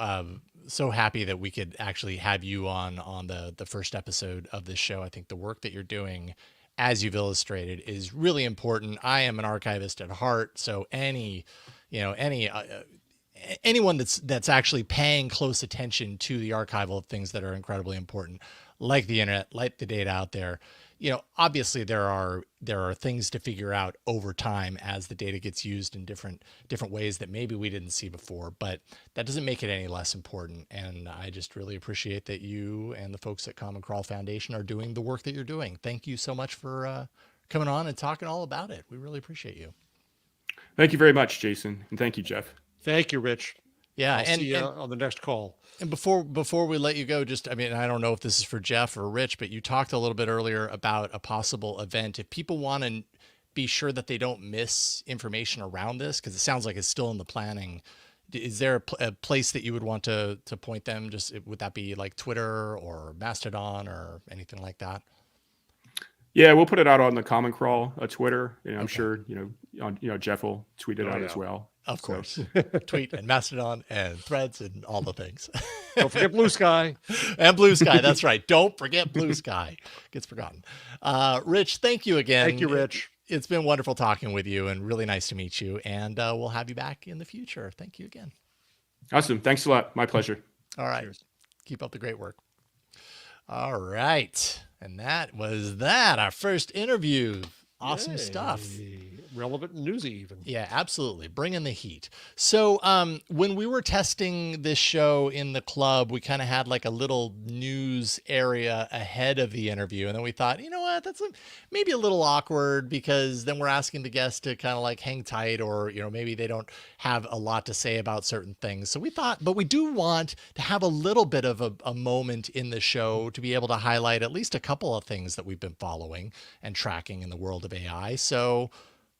Speaker 1: happy that we could actually have you on the first episode of this show. I think the work that you're doing as you've illustrated, is really important. I am an archivist at heart, so anyone that's actually paying close attention to the archival of things that are incredibly important, like the internet, like the data out there, obviously there are things to figure out over time as the data gets used in different ways that maybe we didn't see before, but that doesn't make it any less important. And I just really appreciate that you and the folks at Common Crawl Foundation are doing the work that you're doing. Thank you so much for coming on and talking all about it. We really appreciate you.
Speaker 3: Thank you very much, Jason, and thank you, Jeff.
Speaker 2: Thank you, Rich.
Speaker 1: Yeah,
Speaker 2: I'll see you on the next call.
Speaker 1: And before we let you go, I don't know if this is for Jeff or Rich, but you talked a little bit earlier about a possible event. If people want to be sure that they don't miss information around this, because it sounds like it's still in the planning, is there a place that you would want to point them? Would that be like Twitter or Mastodon or anything like that?
Speaker 3: Yeah, we'll put it out on the Common Crawl Twitter, and I'm sure Jeff will tweet it out as well.
Speaker 1: Of course, tweet and Mastodon and Threads and all the things.
Speaker 2: Don't forget Blue Sky.
Speaker 1: And Blue Sky, that's right. Don't forget Blue Sky. Gets forgotten. Rich, thank you again.
Speaker 2: Thank you, Rich.
Speaker 1: It's been wonderful talking with you and really nice to meet you. And we'll have you back in the future. Thank you again.
Speaker 3: Awesome. Thanks a lot. My pleasure.
Speaker 1: All right. Cheers. Keep up the great work. All right. And that was our first interview. Awesome stuff.
Speaker 2: Relevant and newsy even.
Speaker 1: Yeah, absolutely. Bring in the heat. So when we were testing this show in the club, we kind of had like a little news area ahead of the interview. And then we thought, you know what, that's maybe a little awkward, because then we're asking the guests to kind of like hang tight, or, maybe they don't have a lot to say about certain things. So we thought, but we do want to have a little bit of a moment in the show to be able to highlight at least a couple of things that we've been following and tracking in the world of AI. So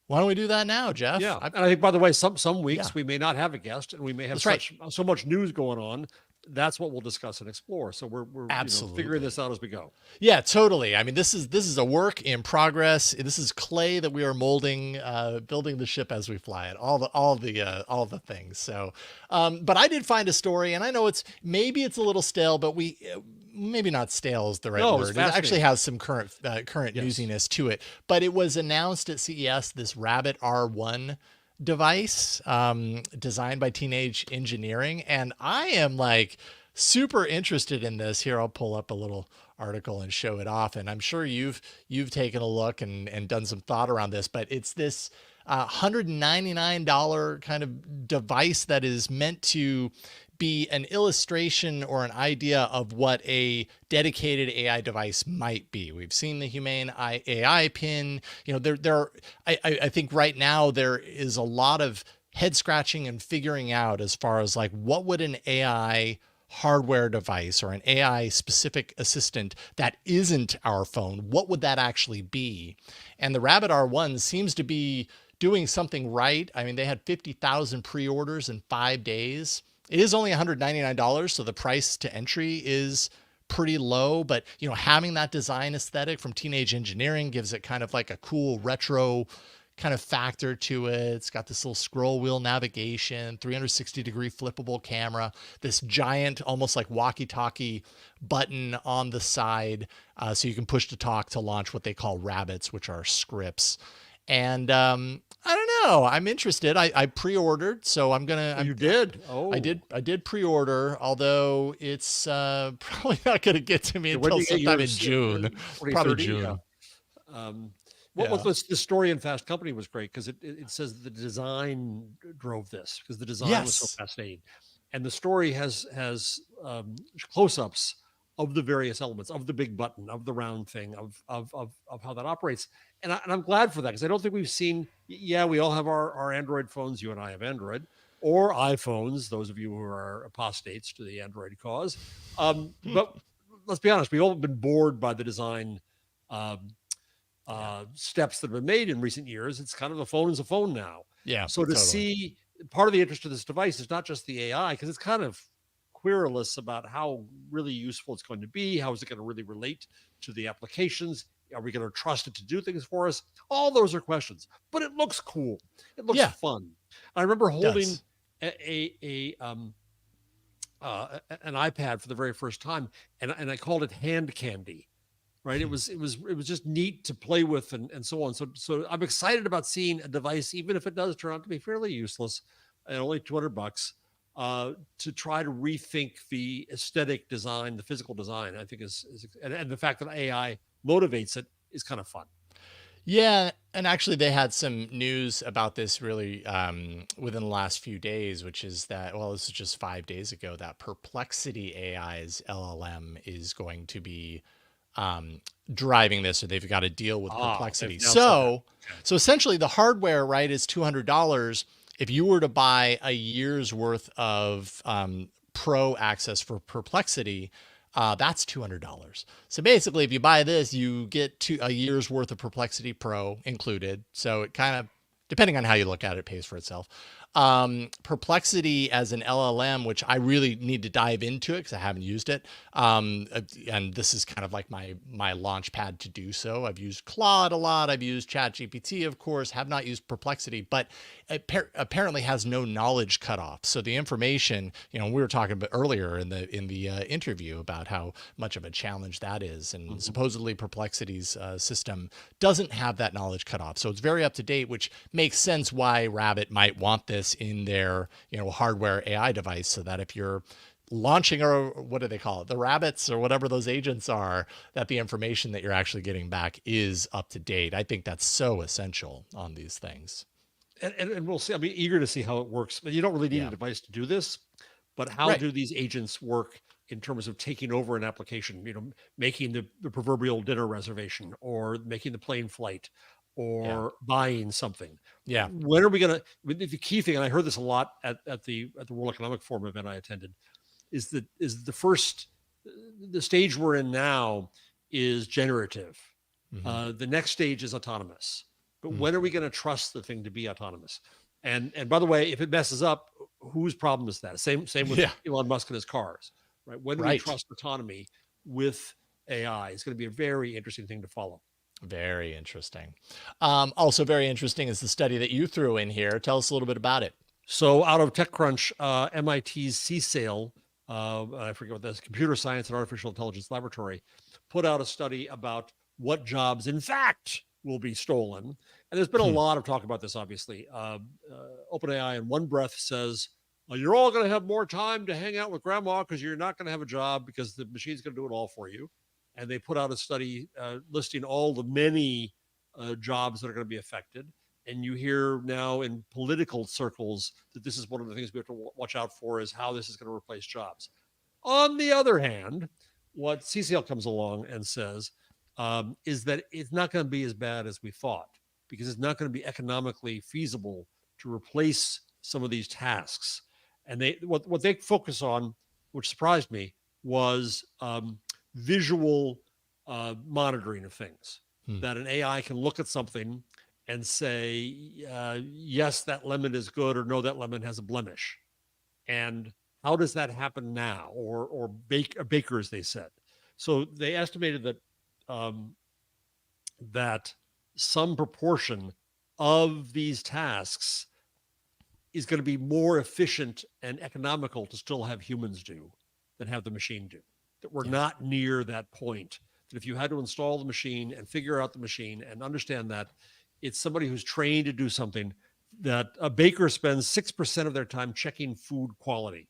Speaker 1: why don't we do that now, Jeff?
Speaker 2: Yeah. And I think, by the way, some weeks we may not have a guest, and we may have so much news going on. That's what we'll discuss and explore. So we're
Speaker 1: absolutely
Speaker 2: figuring this out as we go.
Speaker 1: Yeah, totally. I mean, this is a work in progress. This is clay that we are molding, building the ship as we fly it. All the things. So, but I did find a story, and I know it's a little stale, but maybe not stale is the right word. It actually has some current newsiness to it. But it was announced at CES, this Rabbit R1 device, designed by Teenage Engineering, and I am like super interested in this. Here, I'll pull up a little article and show it off, and I'm sure you've taken a look and done some thought around this. But it's this $199 kind of device that is meant to be an illustration or an idea of what a dedicated AI device might be. We've seen the Humane AI pin. I think right now there is a lot of head scratching and figuring out as far as like, what would an AI hardware device or an AI specific assistant that isn't our phone, what would that actually be? And the Rabbit R1 seems to be doing something right. I mean, they had 50,000 pre-orders in 5 days. It is only $199, so the price to entry is pretty low, but having that design aesthetic from Teenage Engineering gives it kind of like a cool retro kind of factor to it. It's got this little scroll wheel navigation, 360-degree flippable camera, this giant, almost like walkie-talkie button on the side, so you can push to talk to launch what they call rabbits, which are scripts. And I don't know. I'm interested. I pre-ordered, so I'm gonna.
Speaker 2: You did?
Speaker 1: Oh, I did pre-order. Although it's probably not gonna get to me until sometime in June. Probably June.
Speaker 2: Yeah. What was the story in Fast Company was great, because it says the design drove this, because the design was so fascinating, and the story has close-ups of the various elements, of the big button, of the round thing, of how that operates. And I'm glad for that, because I don't think we've seen, we all have our Android phones. You and I have Android, or iPhones, those of you who are apostates to the Android cause. But let's be honest, we've all been bored by the design steps that have been made in recent years. It's kind of a phone is a phone now.
Speaker 1: Yeah.
Speaker 2: So to see, part of the interest of this device is not just the AI, because it's kind of querulous about how really useful it's going to be. How is it going to really relate to the applications? Are we going to trust it to do things for us? All those are questions, but it looks cool. It looks fun. I remember holding an iPad for the very first time, and I called it hand candy, right? It was just neat to play with and so on. So I'm excited about seeing a device, even if it does turn out to be fairly useless and only $200, to try to rethink the aesthetic design, the physical design. I think and the fact that AI motivates it is kind of fun.
Speaker 1: Yeah, and actually, they had some news about this really within the last few days, which is that, well, this is just 5 days ago, that Perplexity AI's LLM is going to be driving this, or they've got to deal with Perplexity.
Speaker 2: They've now said that.
Speaker 1: So essentially, the hardware, right, is $200. If you were to buy a year's worth of pro access for Perplexity, that's $200. So basically, if you buy this, you get a year's worth of Perplexity Pro included. So it kind of, depending on how you look at it, pays for itself. Perplexity as an LLM, which I really need to dive into it because I haven't used it. And this is kind of like my launch pad to do so. I've used Claude a lot. I've used ChatGPT, of course, have not used Perplexity, but it apparently has no knowledge cutoff. So the information, we were talking about earlier in the interview about how much of a challenge that is. And supposedly Perplexity's system doesn't have that knowledge cutoff. So it's very up to date, which makes sense why Rabbit might want this in their hardware AI device, so that if you're launching, or what do they call it, the rabbits or whatever those agents are, that the information that you're actually getting back is up to date. I think that's so essential on these things.
Speaker 2: And we'll see. I'm eager to see how it works. But you don't really need a device to do this. But how do these agents work in terms of taking over an application? Making the proverbial dinner reservation, or making the plane flight, or buying something.
Speaker 1: Yeah.
Speaker 2: When are we going to? The key thing, and I heard this a lot at the World Economic Forum event I attended, is the stage we're in now is generative. The next stage is autonomous. But when are we going to trust the thing to be autonomous? And by the way, if it messes up, whose problem is that? Same with Elon Musk and his cars, right? When do we trust autonomy with AI? It's going to be a very interesting thing to follow.
Speaker 1: Very interesting. Also very interesting is the study that you threw in here. Tell us a little bit about it.
Speaker 2: So out of TechCrunch, MIT's CSAIL, I forget what this, Computer Science and Artificial Intelligence Laboratory, put out a study about what jobs, in fact, will be stolen. And there's been a lot of talk about this, obviously. OpenAI in one breath says, you're all going to have more time to hang out with grandma because you're not going to have a job because the machine's going to do it all for you. And they put out a study listing all the many jobs that are going to be affected. And you hear now in political circles that this is one of the things we have to watch out for, is how this is going to replace jobs. On the other hand, what CCL comes along and says is that it's not going to be as bad as we thought, because it's not going to be economically feasible to replace some of these tasks. And what they focus on, which surprised me, was visual monitoring of things. That an AI can look at something and say, yes, that lemon is good, or no, that lemon has a blemish. And how does that happen now? Or bakers, they said. So they estimated that that some proportion of these tasks is going to be more efficient and economical to still have humans do than have the machine do. That we're not near that point. That if you had to install the machine and figure out the machine and understand that it's somebody who's trained to do something, that a baker spends 6% of their time checking food quality.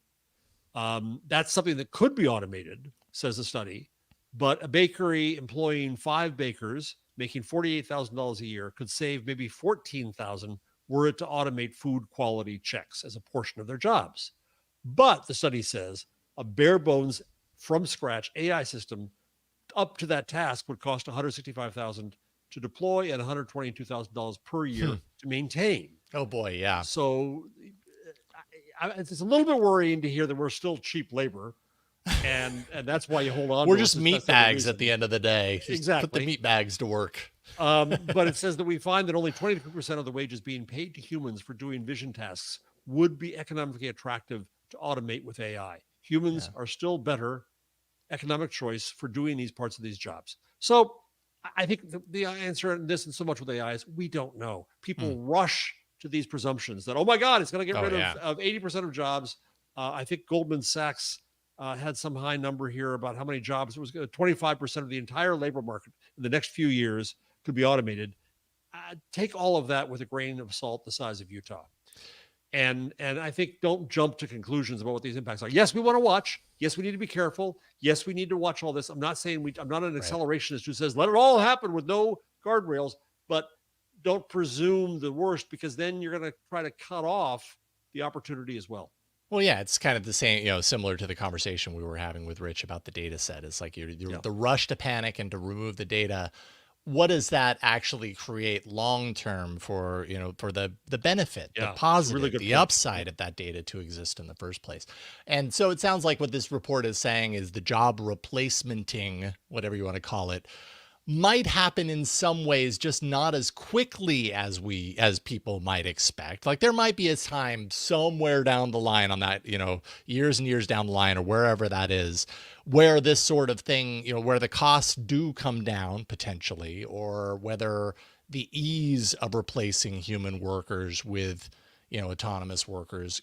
Speaker 2: That's something that could be automated, says the study. But a bakery employing 5 bakers, making $48,000 a year, could save maybe $14,000 were it to automate food quality checks as a portion of their jobs. But the study says a bare bones, from scratch AI system up to that task would cost $165,000 to deploy and $122,000 per year to maintain.
Speaker 1: Oh boy, yeah.
Speaker 2: So it's a little bit worrying to hear that we're still cheap labor. And that's why you hold on.
Speaker 1: We're just meat bags at the end of the day. Just
Speaker 2: exactly.
Speaker 1: Put the meat bags to work.
Speaker 2: But it says that we find that only 22% of the wages being paid to humans for doing vision tasks would be economically attractive to automate with AI. Humans are still better economic choice for doing these parts of these jobs. So I think the answer in this, and so much with AI, is we don't know. People rush to these presumptions that, oh my God, it's going to get rid of 80% of jobs. I think Goldman Sachs had some high number here about how many jobs it was. 25% of the entire labor market in the next few years could be automated. Take all of that with a grain of salt the size of Utah. And I think don't jump to conclusions about what these impacts are. Yes, we want to watch. Yes, we need to be careful. Yes, we need to watch all this. I'm not saying I'm not an accelerationist who says let it all happen with no guardrails, but don't presume the worst, because then you're going to try to cut off the opportunity as well.
Speaker 1: Well, yeah, it's kind of the same, similar to the conversation we were having with Rich about the data set. It's like the rush to panic and to remove the data. What does that actually create long term for the benefit, the positive, really the upside of that data to exist in the first place? And so it sounds like what this report is saying is the job replacementing, whatever you want to call it, might happen in some ways, just not as quickly as people might expect. Like there might be a time somewhere down the line on that, years and years down the line or wherever that is, where this sort of thing, where the costs do come down potentially, or whether the ease of replacing human workers with autonomous workers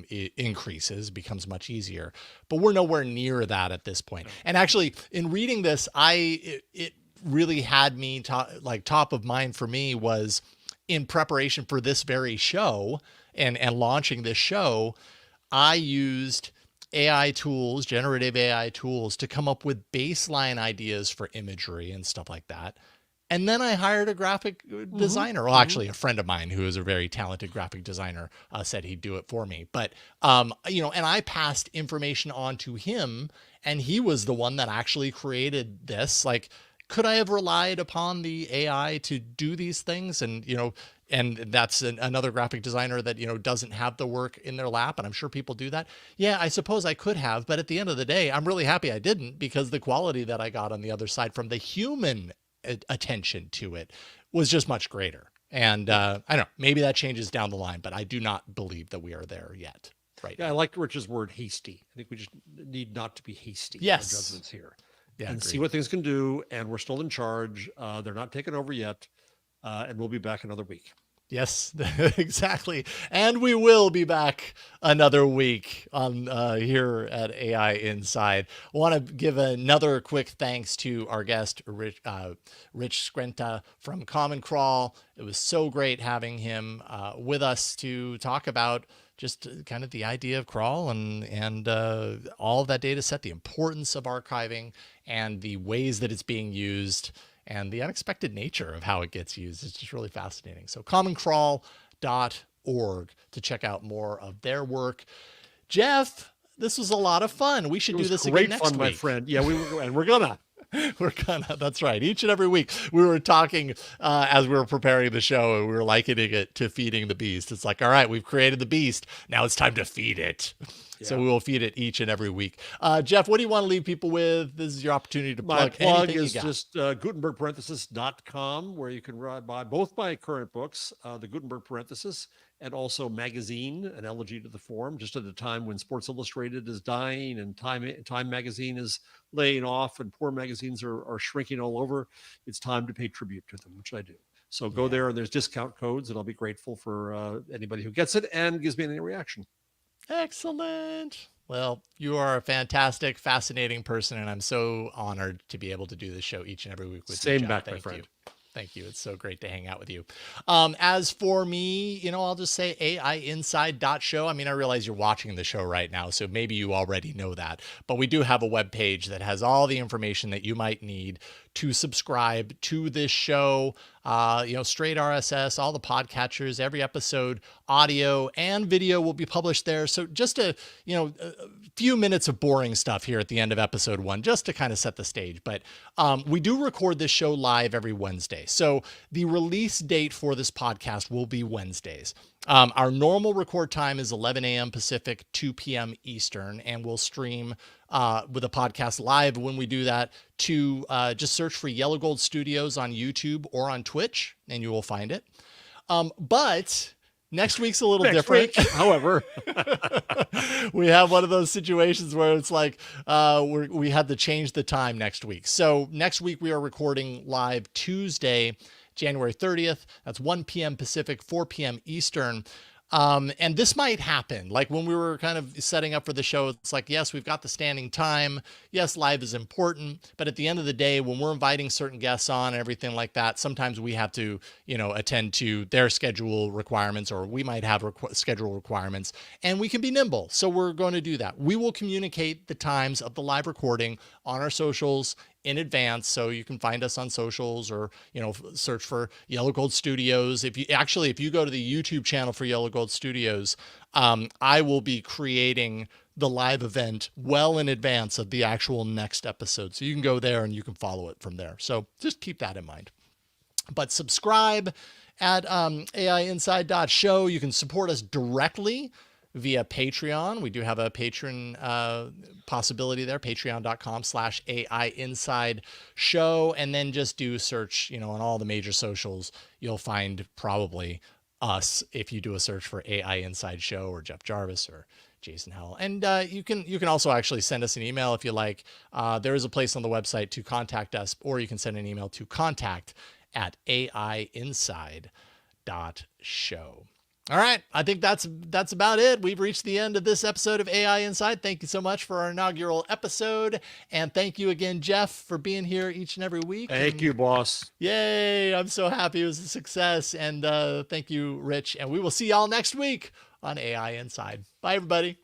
Speaker 1: it increases, becomes much easier. But we're nowhere near that at this point. And actually, in reading this, it really had me top of mind for me was in preparation for this very show and launching this show, I used AI tools, generative AI tools, to come up with baseline ideas for imagery and stuff like that. And then I hired a graphic designer. Well, actually, a friend of mine who is a very talented graphic designer said he'd do it for me. But, and I passed information on to him, and he was the one that actually created this. Like, could I have relied upon the AI to do these things? And, and that's another graphic designer that, doesn't have the work in their lap. And I'm sure people do that. Yeah, I suppose I could have. But at the end of the day, I'm really happy I didn't, because the quality that I got on the other side from the human attention to it was just much greater. And I don't know, maybe that changes down the line, but I do not believe that we are there yet. Right.
Speaker 2: Yeah, now. I like Rich's word, hasty. I think we just need not to be hasty
Speaker 1: in our
Speaker 2: judgments here.
Speaker 1: Yeah,
Speaker 2: and see what things can do. And we're still in charge. They're not taken over yet. And we'll be back another week.
Speaker 1: Yes, exactly. And we will be back another week on here at AI Inside. I want to give another quick thanks to our guest, Rich Skrenta from Common Crawl. It was so great having him with us to talk about just kind of the idea of crawl and all of that data set, the importance of archiving and the ways that it's being used and the unexpected nature of how it gets used. It's just really fascinating. So commoncrawl.org to check out more of their work. Jeff, this was a lot of fun. We should do this again next week.
Speaker 2: Great fun, my friend. Yeah, we're gonna.
Speaker 1: That's right. Each and every week we were talking as we were preparing the show, and we were likening it to feeding the beast. It's like, all right, we've created the beast. Now it's time to feed it. Yeah. So we will feed it each and every week. Jeff, what do you want to leave people with? This is your opportunity to plug.
Speaker 2: My plug is just Gutenberg.com, where you can buy both my current books, the Gutenberg Parenthesis, and also Magazine, an elegy to the form, just at a time when Sports Illustrated is dying and Time Magazine is laying off and poor magazines are shrinking all over. It's time to pay tribute to them, which I do. So go there, and there's discount codes, and I'll be grateful for anybody who gets it and gives me any reaction.
Speaker 1: Excellent. Well, you are a fantastic, fascinating person, and I'm so honored to be able to do this show each and every week with you.
Speaker 2: Same back, my friend.
Speaker 1: Thank you. It's so great to hang out with you. As for me, I'll just say AIinside.show. I mean, I realize you're watching the show right now, so maybe you already know that. But we do have a web page that has all the information that you might need to subscribe to this show. Straight RSS, all the podcatchers, every episode, audio and video will be published there. So just a few minutes of boring stuff here at the end of episode 1, just to kind of set the stage. But we do record this show live every Wednesday. So the release date for this podcast will be Wednesdays. Our normal record time is 11 a.m. Pacific, 2 p.m. Eastern, and we'll stream with a podcast live when we do that to just search for Yellow Gold Studios on YouTube or on Twitch, and you will find it. But next week's a little different.
Speaker 2: However,
Speaker 1: we have one of those situations where it's like we had to change the time next week. So next week we are recording live Tuesday, January 30th. That's 1 p.m. Pacific, 4 p.m. Eastern. And this might happen. Like when we were kind of setting up for the show, it's like, yes, we've got the standing time. Yes, live is important. But at the end of the day, when we're inviting certain guests on and everything like that, sometimes we have to, attend to their schedule requirements, or we might have schedule requirements, and we can be nimble. So we're going to do that. We will communicate the times of the live recording on our socials in advance, so you can find us on socials, or search for Yellow Gold Studios. If you go to the YouTube channel for Yellow Gold Studios, I will be creating the live event well in advance of the actual next episode, so you can go there and you can follow it from there. So just keep that in mind. But subscribe at AIinside.show. You can support us directly via Patreon. We do have a patron possibility there, patreon.com/AIinside show. And then just do search, on all the major socials. You'll find probably us if you do a search for AI Inside Show, or Jeff Jarvis, or Jason Howell. And you can also actually send us an email if you like. There is a place on the website to contact us, or you can send an email to contact@AIinside.show. All right. I think that's about it. We've reached the end of this episode of AI Inside. Thank you so much for our inaugural episode. And thank you again, Jeff, for being here each and every week.
Speaker 2: Thank you, boss.
Speaker 1: Yay. I'm so happy it was a success. And thank you, Rich. And we will see y'all next week on AI Inside. Bye, everybody.